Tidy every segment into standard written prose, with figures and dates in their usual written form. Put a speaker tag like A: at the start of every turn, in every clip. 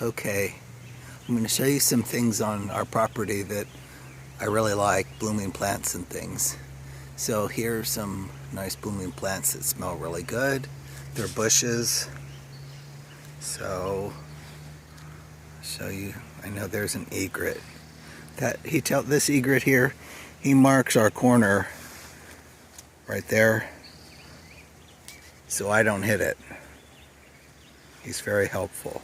A: Okay, I'm going to show you some things on our property that I really like, blooming plants and things. So here's some nice blooming plants that smell really good. They're bushes. So I'll show you. I know there's an egret. This egret here, he marks our corner right there so I don't hit it. He's very helpful.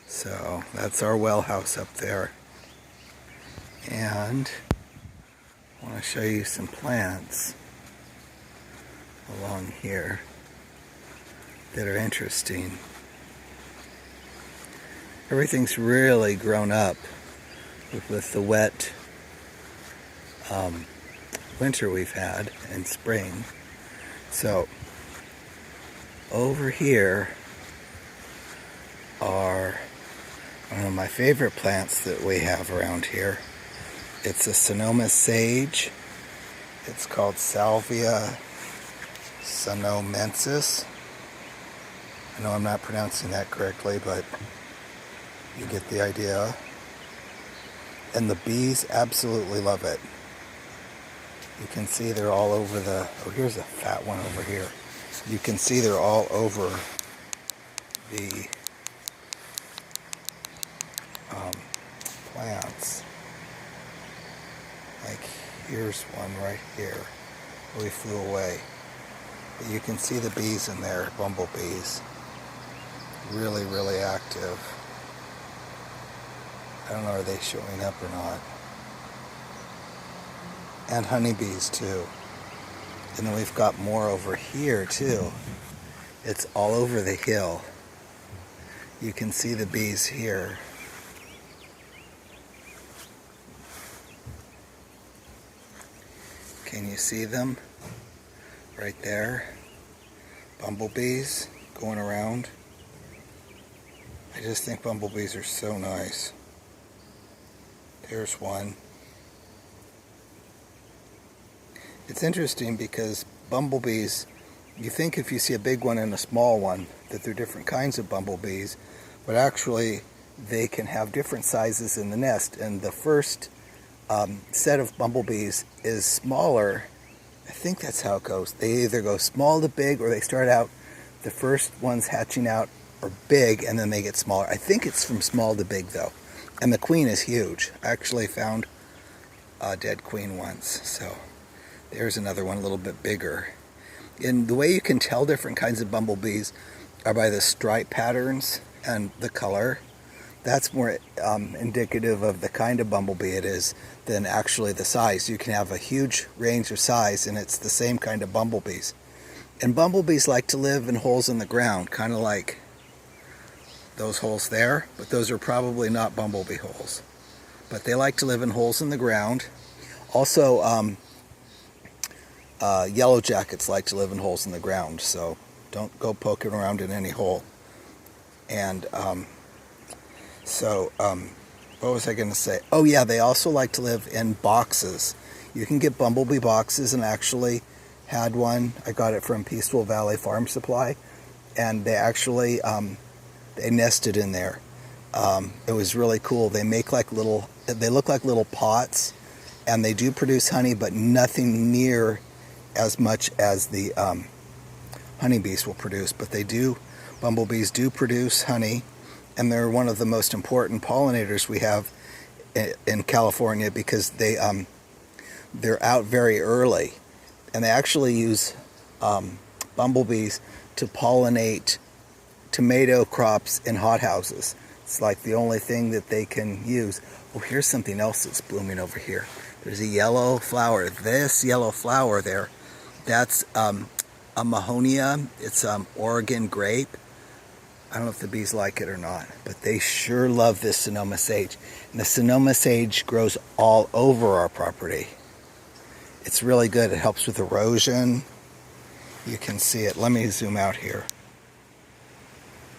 A: So that's our well house up there. And I want to show you some plants along here that are interesting. Everything's really grown up with the wet winter we've had and spring. So over here are one of my favorite plants that we have around here. It's a Sonoma sage. It's called Salvia sonomensis. I know I'm not pronouncing that correctly, but you get the idea. And the bees absolutely love it. You can see they're all over here's a fat one over here. You can see they're all over the plants. Like here's one right here. We flew away. But you can see the bees in there, bumblebees. Really, really active. I don't know, are they showing up or not? And honeybees too. And then we've got more over here too. It's all over the hill. You can see the bees here. Can you see them? Right there. Bumblebees going around. I just think bumblebees are so nice. There's one. It's interesting because bumblebees, you think if you see a big one and a small one that they're different kinds of bumblebees, but actually they can have different sizes in the nest. And the first set of bumblebees is smaller. I think that's how it goes. They either go small to big, or they start out, the first ones hatching out are big and then they get smaller. I think it's from small to big though. And the queen is huge. I actually found a dead queen once. So there's another one a little bit bigger. And the way you can tell different kinds of bumblebees are by the stripe patterns and the color. That's more indicative of the kind of bumblebee it is than actually the size. You can have a huge range of size and it's the same kind of bumblebees. And bumblebees like to live in holes in the ground, kind of like those holes there, but those are probably not bumblebee holes. But they like to live in holes in the ground. Also, yellow jackets like to live in holes in the ground, so don't go poking around in any hole. And what was I going to say? Oh yeah, they also like to live in boxes. You can get bumblebee boxes, and actually had one. I got it from Peaceful Valley Farm Supply, and they actually they nested in there. It was really cool. They look like little pots, and they do produce honey, but nothing near as much as the honeybees will produce. But bumblebees do produce honey, and they're one of the most important pollinators we have in California because they're out very early, and they actually use bumblebees to pollinate tomato crops in hothouses. It's like the only thing that they can use. Oh, here's something else that's blooming over here. There's a yellow flower. This yellow flower there, that's a Mahonia. It's Oregon grape. I don't know if the bees like it or not, but they sure love this Sonoma sage. And the Sonoma sage grows all over our property. It's really good. It helps with erosion. You can see it. Let me zoom out here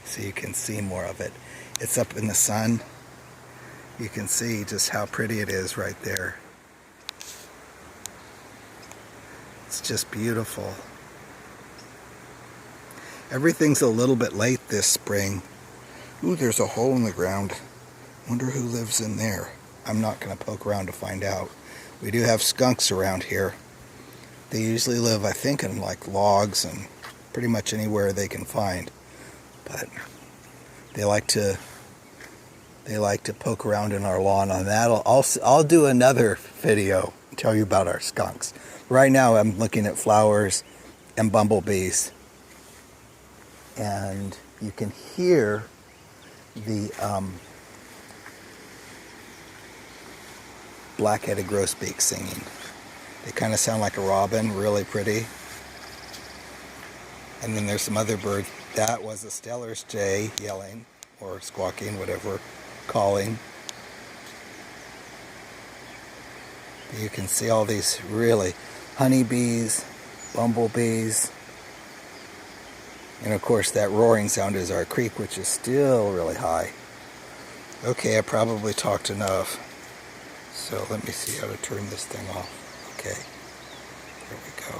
A: so you can see more of it. It's up in the sun. You can see just how pretty it is right there. It's just beautiful. Everything's a little bit late this spring. Ooh, there's a hole in the ground. Wonder who lives in there. I'm not going to poke around to find out. We do have skunks around here. They usually live, I think, in like logs and pretty much anywhere they can find. But they like to poke around in our lawn. On that, I'll do another video and tell you about our skunks. Right now, I'm looking at flowers and bumblebees, and you can hear the black-headed grosbeak singing. They kind of sound like a robin, really pretty. And then there's some other birds. That was a Steller's jay yelling or squawking, whatever, calling. You can see all these really honeybees, bumblebees, and of course that roaring sound is our creek, which is still really high. Okay, I probably talked enough. So let me see how to turn this thing off. Okay, there we go.